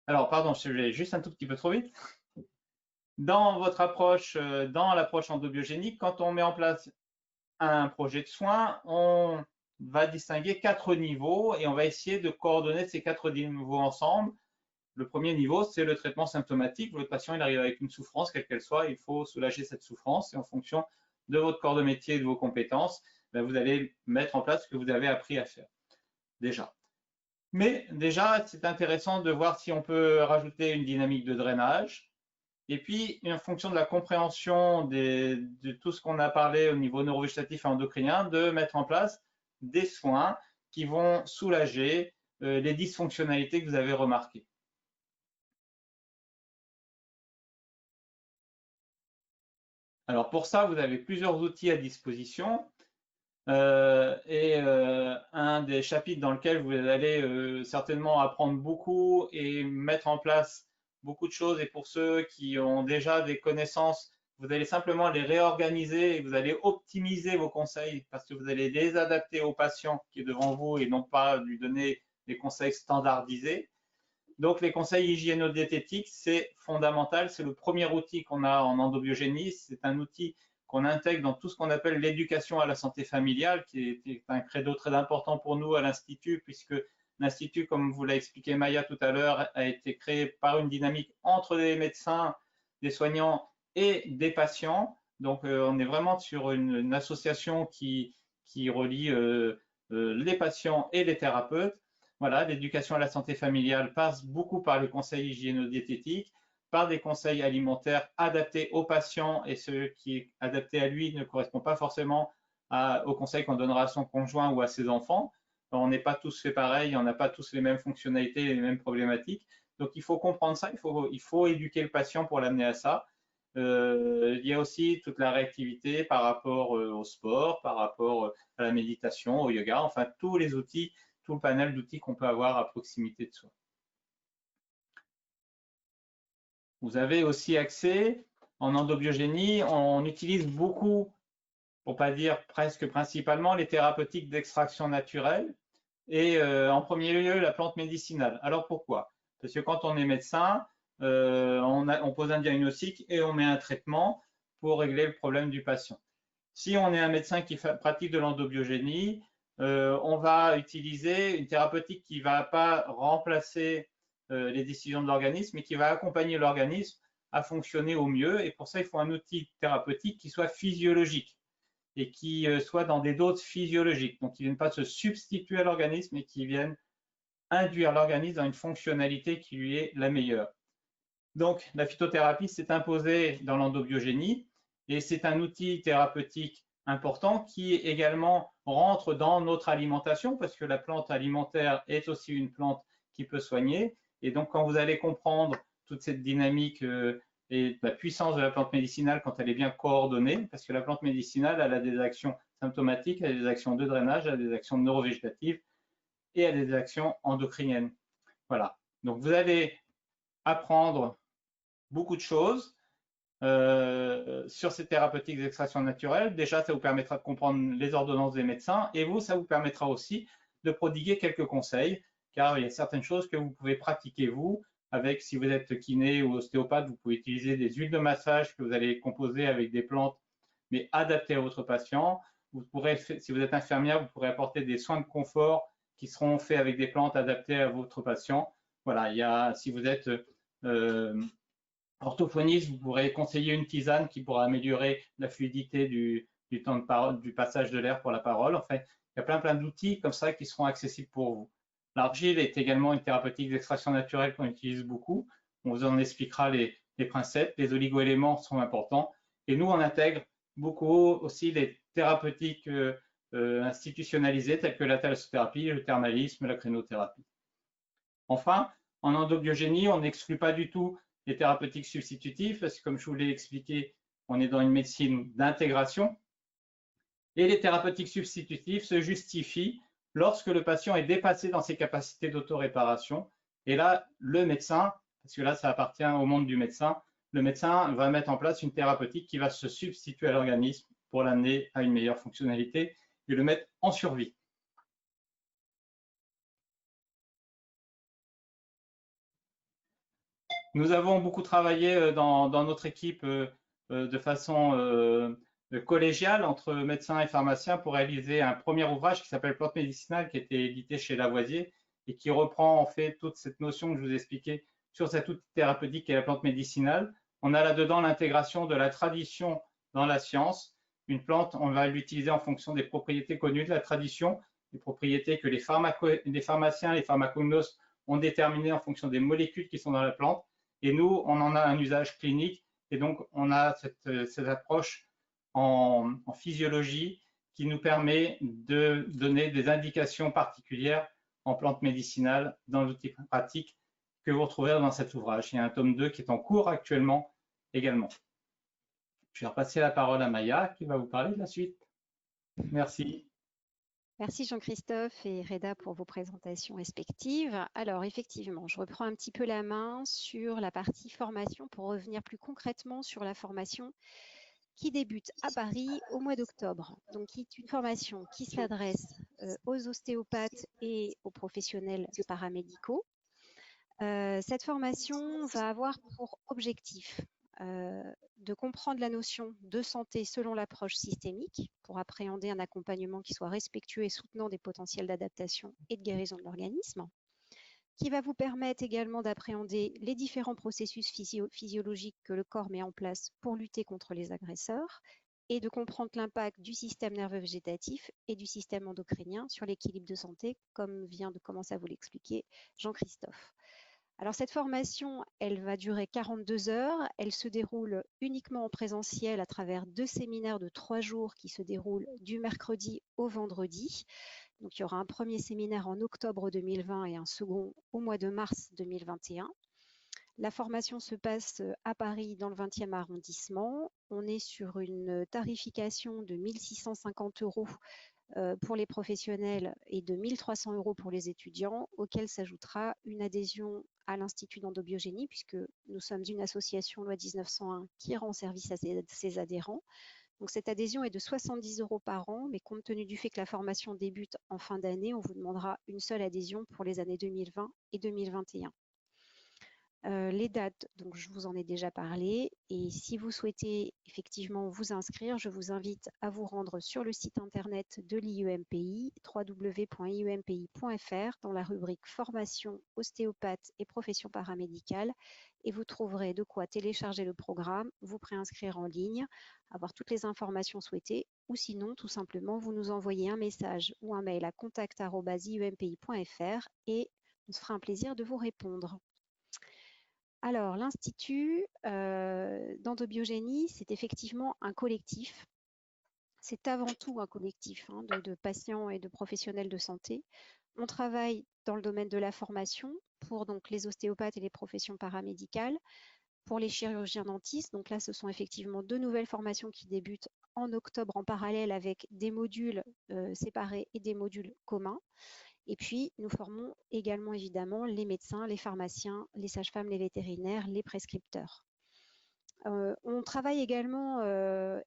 Speaker 3: alors, pardon, je vais juste un tout petit peu trop vite. Dans votre approche, dans l'approche endobiogénique, quand on met en place un projet de soins, on va distinguer 4 niveaux et on va essayer de coordonner ces 4 niveaux ensemble. Le premier niveau, c'est le traitement symptomatique. Votre patient, il arrive avec une souffrance, quelle qu'elle soit, il faut soulager cette souffrance. Et en fonction de votre corps de métier et de vos compétences, ben, vous allez mettre en place ce que vous avez appris à faire déjà. Mais déjà, c'est intéressant de voir si on peut rajouter une dynamique de drainage. Et puis, en fonction de la compréhension de tout ce qu'on a parlé au niveau neurovégétatif et endocrinien, de mettre en place des soins qui vont soulager les dysfonctionnalités que vous avez remarquées. Alors pour ça, vous avez plusieurs outils à disposition. Un des chapitres dans lequel vous allez certainement apprendre beaucoup et mettre en place beaucoup de choses. Et pour ceux qui ont déjà des connaissances, vous allez simplement les réorganiser et vous allez optimiser vos conseils parce que vous allez les adapter au patient qui est devant vous et non pas lui donner des conseils standardisés. Donc, les conseils hygiéno-diététiques, c'est fondamental. C'est le premier outil qu'on a en endobiogénie. C'est un outil qu'on intègre dans tout ce qu'on appelle l'éducation à la santé familiale, qui est un credo très important pour nous à l'Institut, puisque l'Institut, comme vous l'a expliqué Maya tout à l'heure, a été créé par une dynamique entre des médecins, des soignants et des patients. Donc, on est vraiment sur une association qui relie les patients et les thérapeutes. Voilà, l'éducation à la santé familiale passe beaucoup par le conseil hygiéno-diététique, par des conseils alimentaires adaptés aux patients et ce qui est adapté à lui ne correspond pas forcément au conseil qu'on donnera à son conjoint ou à ses enfants. On n'est pas tous fait pareil, on n'a pas tous les mêmes fonctionnalités, les mêmes problématiques. Donc il faut comprendre ça, il faut éduquer le patient pour l'amener à ça. Il y a aussi toute la réactivité par rapport au sport, par rapport à la méditation, au yoga, enfin tous les outils, tout le panel d'outils qu'on peut avoir à proximité de soi. Vous avez aussi accès en endobiogénie, on utilise beaucoup, pour pas dire presque principalement, les thérapeutiques d'extraction naturelle et en premier lieu la plante médicinale. Alors pourquoi? Parce que quand on est médecin, on pose un diagnostic et on met un traitement pour régler le problème du patient. Si on est un médecin qui pratique de l'endobiogénie, on va utiliser une thérapeutique qui ne va pas remplacer les décisions de l'organisme, mais qui va accompagner l'organisme à fonctionner au mieux. Et pour ça, il faut un outil thérapeutique qui soit physiologique et qui soit dans des doses physiologiques. Donc, qui ne viennent pas se substituer à l'organisme, mais qui viennent induire l'organisme dans une fonctionnalité qui lui est la meilleure. Donc, la phytothérapie s'est imposée dans l'endobiogénie et c'est un outil thérapeutique important qui également rentre dans notre alimentation parce que la plante alimentaire est aussi une plante qui peut soigner. Et donc, quand vous allez comprendre toute cette dynamique et la puissance de la plante médicinale quand elle est bien coordonnée, parce que la plante médicinale, elle a des actions symptomatiques, elle a des actions de drainage, elle a des actions neurovégétatives et elle a des actions endocriniennes. Voilà. Donc, vous allez apprendre beaucoup de choses sur ces thérapeutiques d'extraction naturelle. Déjà, ça vous permettra de comprendre les ordonnances des médecins et vous, ça vous permettra aussi de prodiguer quelques conseils, car il y a certaines choses que vous pouvez pratiquer vous, avec, si vous êtes kiné ou ostéopathe, vous pouvez utiliser des huiles de massage que vous allez composer avec des plantes, mais adaptées à votre patient. Vous pourrez, si vous êtes infirmière, vous pourrez apporter des soins de confort qui seront faits avec des plantes adaptées à votre patient. Voilà, il y a, si vous êtes orthophoniste, vous pourrez conseiller une tisane qui pourra améliorer la fluidité du temps de parole, du passage de l'air pour la parole. Enfin, il y a plein d'outils comme ça qui seront accessibles pour vous. L'argile est également une thérapeutique d'extraction naturelle qu'on utilise beaucoup. On vous en expliquera les principes. Les oligoéléments sont importants. Et nous, on intègre beaucoup aussi les thérapeutiques institutionnalisées telles que la thalassothérapie, le thermalisme, la crénothérapie. Enfin, en endobiogénie, on n'exclut pas du tout les thérapeutiques substitutives parce que, comme je vous l'ai expliqué, on est dans une médecine d'intégration. Et les thérapeutiques substitutives se justifient lorsque le patient est dépassé dans ses capacités d'autoréparation. Et là, le médecin, parce que là, ça appartient au monde du médecin, le médecin va mettre en place une thérapeutique qui va se substituer à l'organisme pour l'amener à une meilleure fonctionnalité et le mettre en survie. Nous avons beaucoup travaillé dans notre équipe de façon collégiale entre médecins et pharmaciens pour réaliser un premier ouvrage qui s'appelle Plante médicinale, qui a été édité chez Lavoisier et qui reprend en fait toute cette notion que je vous ai expliquée sur cet outil thérapeutique qu'est la plante médicinale. On a là-dedans l'intégration de la tradition dans la science. Une plante, on va l'utiliser en fonction des propriétés connues de la tradition, des propriétés que les pharmaciens, les pharmacognostes ont déterminées en fonction des molécules qui sont dans la plante. Et nous, on en a un usage clinique et donc on a cette approche en physiologie qui nous permet de donner des indications particulières en plantes médicinales dans l'outil pratique que vous retrouverez dans cet ouvrage. Il y a un tome 2 qui est en cours actuellement également. Je vais repasser la parole à Maya qui va vous parler de la suite. Merci.
Speaker 1: Merci Jean-Christophe et Reda pour vos présentations respectives. Alors effectivement, je reprends un petit peu la main sur la partie formation pour revenir plus concrètement sur la formation qui débute à Paris au mois d'octobre. Donc qui est une formation qui s'adresse aux ostéopathes et aux professionnels paramédicaux. Cette formation va avoir pour objectif de comprendre la notion de santé selon l'approche systémique pour appréhender un accompagnement qui soit respectueux et soutenant des potentiels d'adaptation et de guérison de l'organisme, qui va vous permettre également d'appréhender les différents processus physiologiques que le corps met en place pour lutter contre les agresseurs et de comprendre l'impact du système nerveux végétatif et du système endocrinien sur l'équilibre de santé, comme vient de commencer à vous l'expliquer Jean-Christophe. Alors cette formation, elle va durer 42 heures. Elle se déroule uniquement en présentiel à travers 2 séminaires de 3 jours qui se déroulent du mercredi au vendredi. Donc il y aura un premier séminaire en octobre 2020 et un second au mois de mars 2021. La formation se passe à Paris dans le 20e arrondissement. On est sur une tarification de 1 650 € pour les professionnels et de 1 300 € pour les étudiants, auquel s'ajoutera une adhésion à l'Institut d'endobiogénie, puisque nous sommes une association loi 1901 qui rend service à ses adhérents. Donc cette adhésion est de 70 € par an, mais compte tenu du fait que la formation débute en fin d'année, on vous demandera une seule adhésion pour les années 2020 et 2021. Les dates, donc je vous en ai déjà parlé, et si vous souhaitez effectivement vous inscrire, je vous invite à vous rendre sur le site internet de l'IEMPI, www.iempi.fr, dans la rubrique formation, ostéopathe et profession paramédicale, et vous trouverez de quoi télécharger le programme, vous préinscrire en ligne, avoir toutes les informations souhaitées, ou sinon tout simplement vous nous envoyez un message ou un mail à contact@iempi.fr et on se fera un plaisir de vous répondre. Alors, l'Institut d'endobiogénie, c'est effectivement un collectif. C'est avant tout un collectif de patients et de professionnels de santé. On travaille dans le domaine de la formation, pour donc, les ostéopathes et les professions paramédicales. Pour les chirurgiens dentistes, donc là, ce sont effectivement 2 nouvelles formations qui débutent en octobre en parallèle avec des modules séparés et des modules communs. Et puis, nous formons également évidemment les médecins, les pharmaciens, les sages-femmes, les vétérinaires, les prescripteurs. On travaille également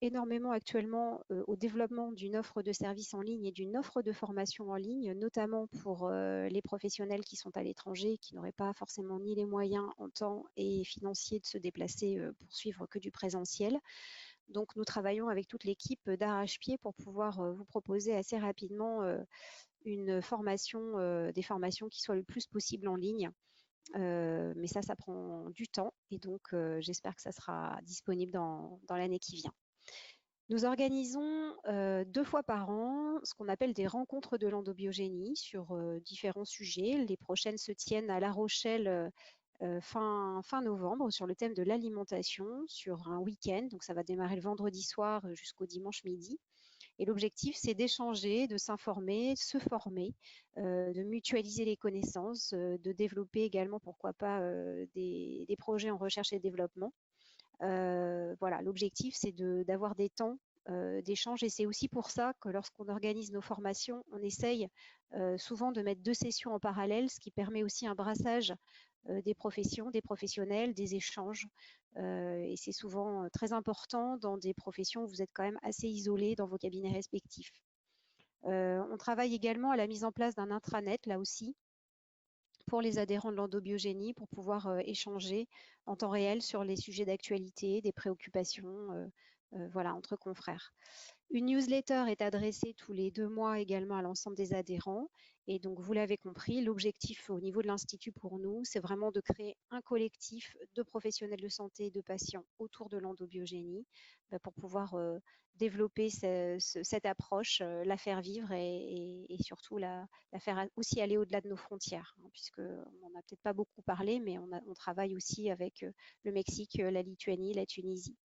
Speaker 1: énormément actuellement au développement d'une offre de services en ligne et d'une offre de formation en ligne, notamment pour les professionnels qui sont à l'étranger, qui n'auraient pas forcément ni les moyens en temps et financiers de se déplacer pour suivre que du présentiel. Donc, nous travaillons avec toute l'équipe d'Arrache-Pied pour pouvoir vous proposer assez rapidement une formation, des formations qui soient le plus possible en ligne. Mais ça prend du temps et donc j'espère que ça sera disponible dans l'année qui vient. Nous organisons 2 fois par an ce qu'on appelle des rencontres de l'endobiogénie sur différents sujets. Les prochaines se tiennent à La Rochelle fin novembre sur le thème de l'alimentation sur un week-end. Donc ça va démarrer le vendredi soir jusqu'au dimanche midi. Et l'objectif, c'est d'échanger, de s'informer, de se former, de mutualiser les connaissances, de développer également, pourquoi pas, des projets en recherche et développement. Voilà, l'objectif, c'est d'avoir des temps d'échange et c'est aussi pour ça que lorsqu'on organise nos formations, on essaye souvent de mettre 2 sessions en parallèle, ce qui permet aussi un brassage des professions, des professionnels, des échanges. Et c'est souvent très important dans des professions où vous êtes quand même assez isolés dans vos cabinets respectifs. On travaille également à la mise en place d'un intranet, là aussi, pour les adhérents de l'endobiogénie, pour pouvoir échanger en temps réel sur les sujets d'actualité, des préoccupations, voilà, entre confrères. Une newsletter est adressée tous les 2 mois également à l'ensemble des adhérents. Et donc, vous l'avez compris, l'objectif au niveau de l'Institut pour nous, c'est vraiment de créer un collectif de professionnels de santé et de patients autour de l'endobiogénie pour pouvoir développer cette approche, la faire vivre et surtout la faire aussi aller au-delà de nos frontières, hein, puisqu'on n'en a peut-être pas beaucoup parlé, mais on travaille aussi avec le Mexique, la Lituanie, la Tunisie.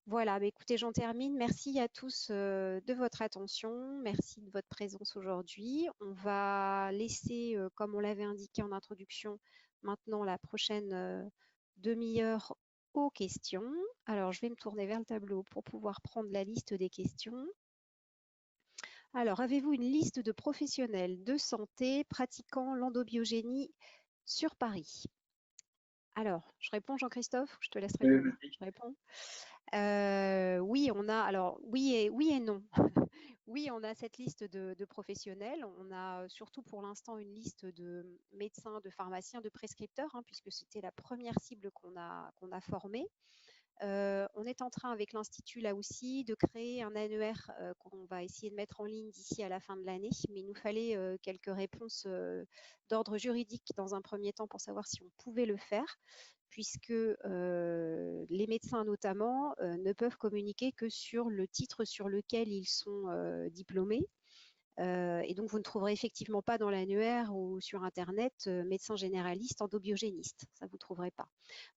Speaker 1: Voilà, écoutez, j'en termine. Merci à tous de votre attention. Merci de votre présence aujourd'hui. On va laisser, comme on l'avait indiqué en introduction, maintenant la prochaine demi-heure aux questions. Alors, je vais me tourner vers le tableau pour pouvoir prendre la liste des questions. Alors, avez-vous une liste de professionnels de santé pratiquant l'endobiogénie sur Paris? Alors, je réponds, Jean-Christophe, je te laisse répondre. Je réponds. Oui, on a, alors oui et non. Oui, on a cette liste de professionnels. On a surtout pour l'instant une liste de médecins, de pharmaciens, de prescripteurs, hein, puisque c'était la première cible qu'on a formée. On est en train avec l'Institut là aussi de créer un annuaire qu'on va essayer de mettre en ligne d'ici à la fin de l'année, mais il nous fallait quelques réponses d'ordre juridique dans un premier temps pour savoir si on pouvait le faire, puisque les médecins notamment ne peuvent communiquer que sur le titre sur lequel ils sont diplômés. Et donc, vous ne trouverez effectivement pas dans l'annuaire ou sur Internet médecin généraliste, endobiogéniste. Ça, vous ne trouverez pas.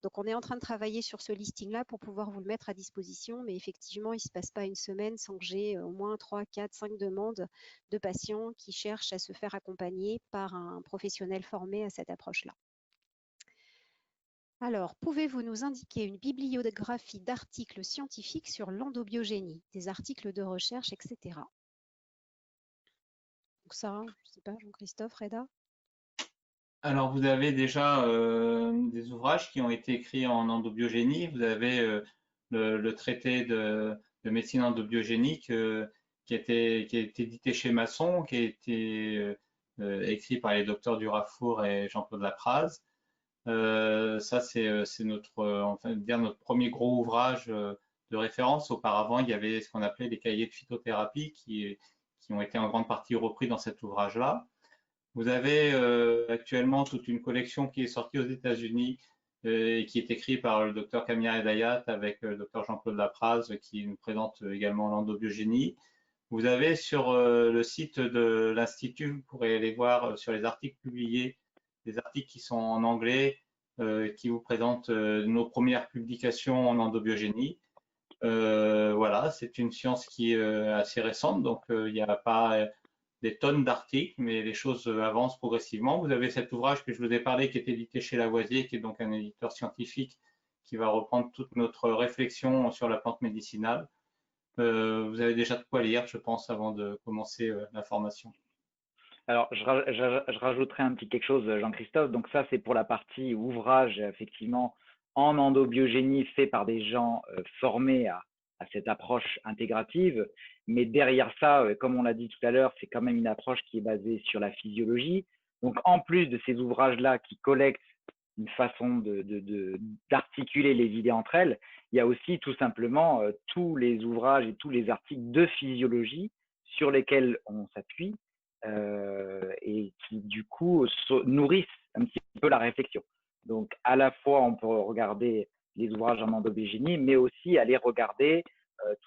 Speaker 1: Donc, on est en train de travailler sur ce listing-là pour pouvoir vous le mettre à disposition. Mais effectivement, il ne se passe pas une semaine sans que j'ai au moins 3, 4, 5 demandes de patients qui cherchent à se faire accompagner par un professionnel formé à cette approche-là. Alors, pouvez-vous nous indiquer une bibliographie d'articles scientifiques sur l'endobiogénie, des articles de recherche, etc. Donc ça, je ne sais pas, Jean-Christophe, Reda?
Speaker 3: Alors, vous avez déjà des ouvrages qui ont été écrits en endobiogénie. Vous avez le traité de médecine endobiogénique qui a été édité chez Masson, qui a été écrit par les docteurs Durafour et Jean-Claude Lapraz. Ça, c'est notre premier gros ouvrage de référence. Auparavant, il y avait ce qu'on appelait les cahiers de phytothérapie qui ont été en grande partie repris dans cet ouvrage-là. Vous avez actuellement toute une collection qui est sortie aux États-Unis et qui est écrite par le docteur Camilla Hedayat avec le docteur Jean-Claude Lapraz qui nous présente également l'endobiogénie. Vous avez sur le site de l'Institut, vous pourrez aller voir sur les articles publiés, des articles qui sont en anglais, qui vous présentent nos premières publications en endobiogénie. Voilà, c'est une science qui est assez récente, donc il n'y a pas des tonnes d'articles, mais les choses avancent progressivement. Vous avez cet ouvrage que je vous ai parlé qui est édité chez Lavoisier, qui est donc un éditeur scientifique qui va reprendre toute notre réflexion sur la plante médicinale. Vous avez déjà de quoi lire, je pense, avant de commencer la formation.
Speaker 2: Alors, je rajouterai un petit quelque chose, Jean-Christophe. Donc ça, c'est pour la partie ouvrage, effectivement, en endobiogénie fait par des gens formés à cette approche intégrative. Mais derrière ça, comme on l'a dit tout à l'heure, c'est quand même une approche qui est basée sur la physiologie. Donc, en plus de ces ouvrages-là qui collectent une façon d'articuler les idées entre elles, il y a aussi tout simplement tous les ouvrages et tous les articles de physiologie sur lesquels on s'appuie et qui du coup nourrissent un petit peu la réflexion. Donc à la fois on peut regarder les ouvrages en endobiogénie, mais aussi aller regarder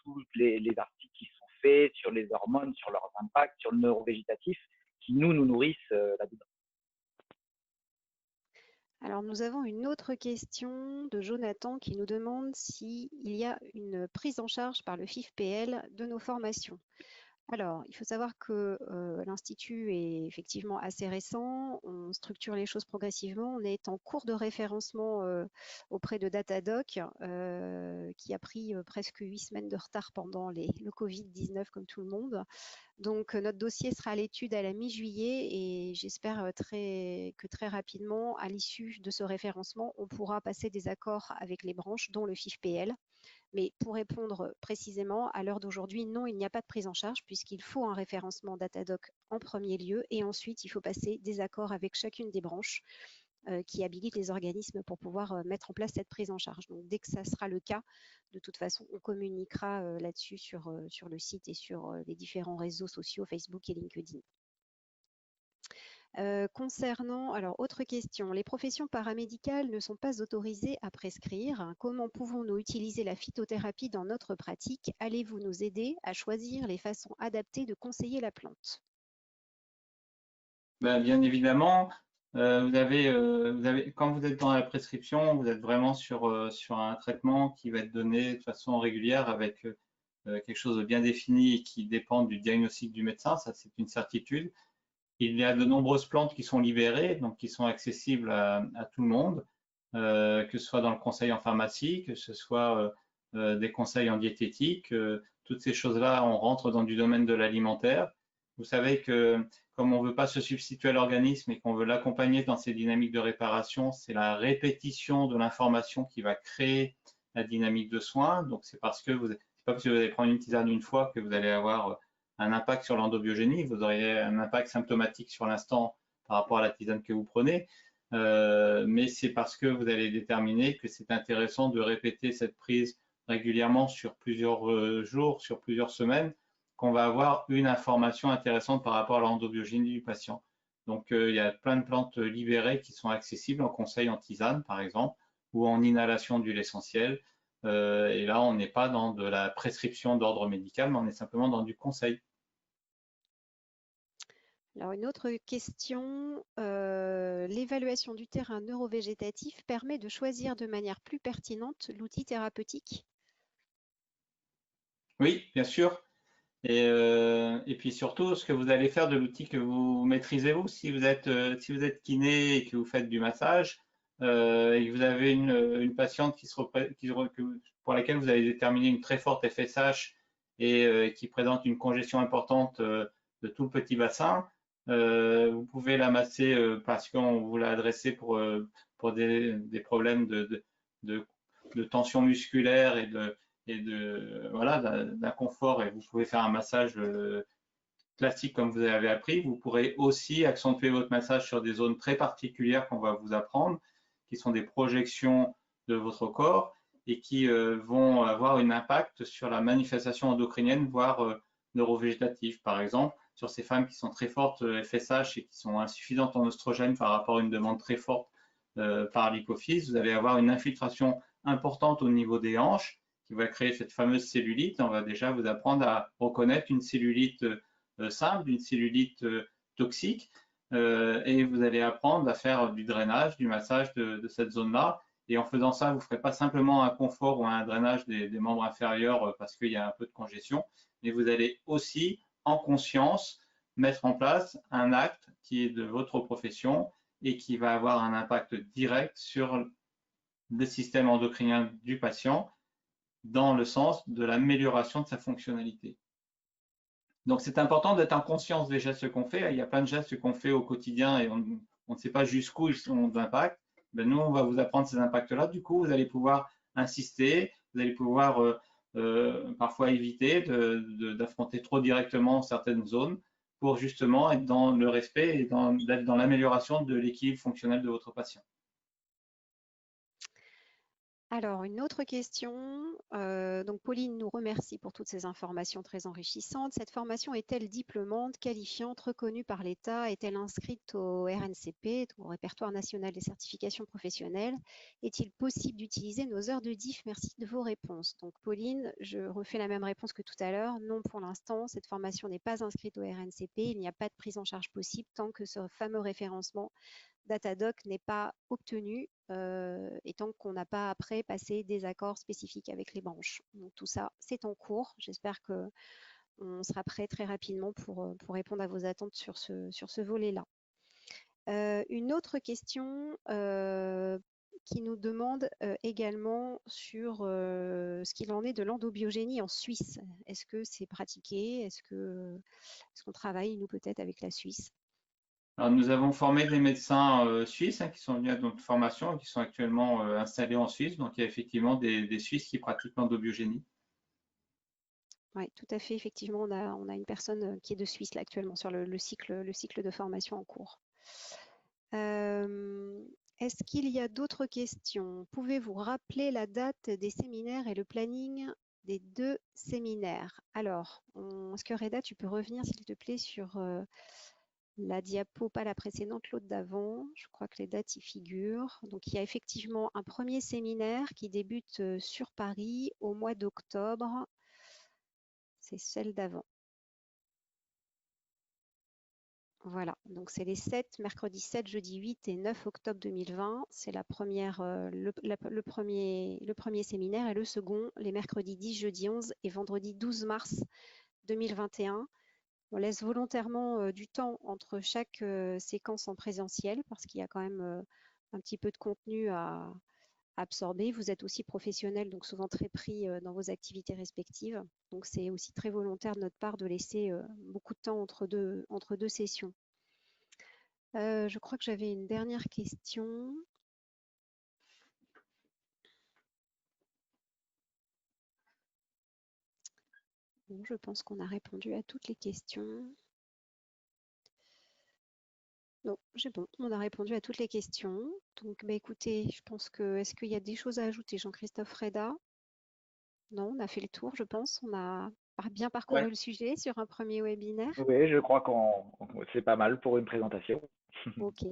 Speaker 2: tous les articles qui sont faits sur les hormones, sur leurs impacts, sur le neurovégétatif, qui nous nourrissent là-dedans.
Speaker 1: Alors, nous avons une autre question de Jonathan qui nous demande s'il y a une prise en charge par le FIFPL de nos formations. Alors, il faut savoir que l'Institut est effectivement assez récent, on structure les choses progressivement, on est en cours de référencement auprès de Datadoc qui a pris presque 8 semaines de retard pendant le Covid-19 comme tout le monde. Donc, notre dossier sera à l'étude à la mi-juillet et j'espère que très rapidement, à l'issue de ce référencement, on pourra passer des accords avec les branches, dont le FIFPL. Mais pour répondre précisément, à l'heure d'aujourd'hui, non, il n'y a pas de prise en charge puisqu'il faut un référencement Datadoc en premier lieu et ensuite, il faut passer des accords avec chacune des branches qui habilitent les organismes pour pouvoir mettre en place cette prise en charge. Donc, dès que ça sera le cas, de toute façon, on communiquera là-dessus sur le site et sur les différents réseaux sociaux, Facebook et LinkedIn. Concernant, alors autre question, les professions paramédicales ne sont pas autorisées à prescrire. Comment pouvons-nous utiliser la phytothérapie dans notre pratique? Allez-vous nous aider à choisir les façons adaptées de conseiller la plante?
Speaker 3: Ben, bien évidemment, quand vous êtes dans la prescription, vous êtes vraiment sur un traitement qui va être donné de façon régulière avec quelque chose de bien défini et qui dépend du diagnostic du médecin, ça c'est une certitude. Il y a de nombreuses plantes qui sont libérées, donc qui sont accessibles à tout le monde, que ce soit dans le conseil en pharmacie, que ce soit des conseils en diététique. Toutes ces choses-là, on rentre dans du domaine de l'alimentaire. Vous savez que comme on ne veut pas se substituer à l'organisme et qu'on veut l'accompagner dans ces dynamiques de réparation, c'est la répétition de l'information qui va créer la dynamique de soins. Donc c'est parce que c'est pas parce que vous allez prendre une tisane une fois que vous allez avoir un impact sur l'endobiogénie, vous auriez un impact symptomatique sur l'instant par rapport à la tisane que vous prenez, mais c'est parce que vous allez déterminer que c'est intéressant de répéter cette prise régulièrement sur plusieurs jours, sur plusieurs semaines, qu'on va avoir une information intéressante par rapport à l'endobiogénie du patient. Donc, il y a plein de plantes libérées qui sont accessibles en conseil en tisane, par exemple, ou en inhalation d'huile essentielle. Et là, on n'est pas dans de la prescription d'ordre médical, mais on est simplement dans du conseil.
Speaker 1: Alors, une autre question, l'évaluation du terrain neurovégétatif permet de choisir de manière plus pertinente l'outil thérapeutique?
Speaker 3: Oui, bien sûr. Et puis surtout, ce que vous allez faire de l'outil que vous maîtrisez vous, si vous êtes kiné et que vous faites du massage, et que vous avez une patiente pour laquelle vous avez déterminé une très forte FSH et qui présente une congestion importante de tout le petit bassin, vous pouvez la masser parce qu'on vous l'a adressé pour des problèmes de tension musculaire voilà, d'inconfort, et vous pouvez faire un massage classique comme vous avez appris. Vous pourrez aussi accentuer votre massage sur des zones très particulières qu'on va vous apprendre, qui sont des projections de votre corps et qui vont avoir un impact sur la manifestation endocrinienne, voire neurovégétative. Par exemple, sur ces femmes qui sont très fortes FSH et qui sont insuffisantes en oestrogène par rapport à une demande très forte par l'hypophyse, vous allez avoir une infiltration importante au niveau des hanches qui va créer cette fameuse cellulite. On va déjà vous apprendre à reconnaître une cellulite simple, une cellulite toxique, et vous allez apprendre à faire du drainage, du massage de cette zone-là. Et en faisant ça, vous ne ferez pas simplement un confort ou un drainage des membres inférieurs parce qu'il y a un peu de congestion, mais vous allez aussi, en conscience, mettre en place un acte qui est de votre profession et qui va avoir un impact direct sur le système endocrinien du patient dans le sens de l'amélioration de sa fonctionnalité. Donc, c'est important d'être en conscience des gestes qu'on fait. Il y a plein de gestes qu'on fait au quotidien et on ne sait pas jusqu'où ils ont d'impact. Ben, nous, on va vous apprendre ces impacts-là. Du coup, vous allez pouvoir insister, vous allez pouvoir parfois éviter d'affronter trop directement certaines zones pour justement être dans le respect et d'être dans l'amélioration de l'équilibre fonctionnel de votre patient.
Speaker 1: Alors, une autre question. Donc, Pauline nous remercie pour toutes ces informations très enrichissantes. Cette formation est-elle diplômante, qualifiante, reconnue par l'État? Est-elle inscrite au RNCP, au Répertoire national des certifications professionnelles? Est-il possible d'utiliser nos heures de diff? Merci de vos réponses. Donc, Pauline, je refais la même réponse que tout à l'heure. Non, pour l'instant, cette formation n'est pas inscrite au RNCP. Il n'y a pas de prise en charge possible tant que ce fameux référencement Datadoc n'est pas obtenu et tant qu'on n'a pas après passé des accords spécifiques avec les branches. Donc tout ça, c'est en cours. J'espère qu'on sera prêt très rapidement pour répondre à vos attentes sur ce volet-là. Une autre question qui nous demande également sur ce qu'il en est de l'endobiogénie en Suisse. Est-ce que c'est pratiqué? Est-ce qu'on travaille, nous, peut-être avec la Suisse?
Speaker 3: Alors, nous avons formé des médecins suisses qui sont venus à notre formation et qui sont actuellement installés en Suisse. Donc, il y a effectivement des Suisses qui pratiquent l'endobiogénie.
Speaker 1: Oui, tout à fait. Effectivement, on a une personne qui est de Suisse là, actuellement sur le cycle de formation en cours. Est-ce qu'il y a d'autres questions? Pouvez-vous rappeler la date des séminaires et le planning des 2 séminaires? Alors, est-ce que Reda, tu peux revenir s'il te plaît sur la diapo, pas la précédente, l'autre d'avant. Je crois que les dates y figurent. Donc, il y a effectivement un premier séminaire qui débute sur Paris au mois d'octobre. C'est celle d'avant. Voilà, donc c'est les 7, mercredi 7, jeudi 8 et 9 octobre 2020. C'est la première, le premier séminaire et le second, les mercredis 10, jeudi 11 et vendredi 12 mars 2021. On laisse volontairement du temps entre chaque séquence en présentiel parce qu'il y a quand même un petit peu de contenu à absorber. Vous êtes aussi professionnel, donc souvent très pris dans vos activités respectives. Donc c'est aussi très volontaire de notre part de laisser beaucoup de temps entre deux sessions. Je crois que j'avais une dernière question. Bon, je pense qu'on a répondu à toutes les questions. Non, j'ai bon, on a répondu à toutes les questions. Donc, bah, écoutez, je pense que, est-ce qu'il y a des choses à ajouter, Jean-Christophe Reda? Non, on a fait le tour, je pense. On a bien parcouru
Speaker 3: Ouais.
Speaker 1: le sujet sur un premier webinaire.
Speaker 2: Oui, je crois c'est pas mal pour une présentation.
Speaker 1: Ok.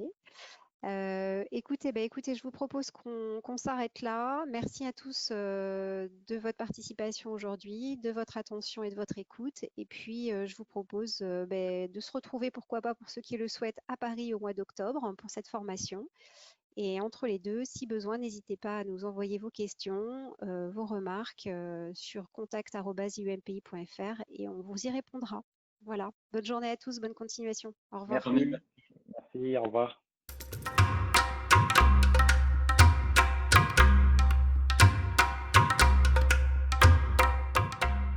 Speaker 1: Écoutez, je vous propose qu'on s'arrête là. Merci à tous de votre participation aujourd'hui, de votre attention et de votre écoute. Et puis, je vous propose de se retrouver, pourquoi pas, pour ceux qui le souhaitent, à Paris au mois d'octobre pour cette formation. Et entre les deux, si besoin, n'hésitez pas à nous envoyer vos questions, vos remarques sur contact@umpi.fr et on vous y répondra. Voilà. Bonne journée à tous, bonne continuation. Au revoir.
Speaker 2: Merci, merci, au revoir.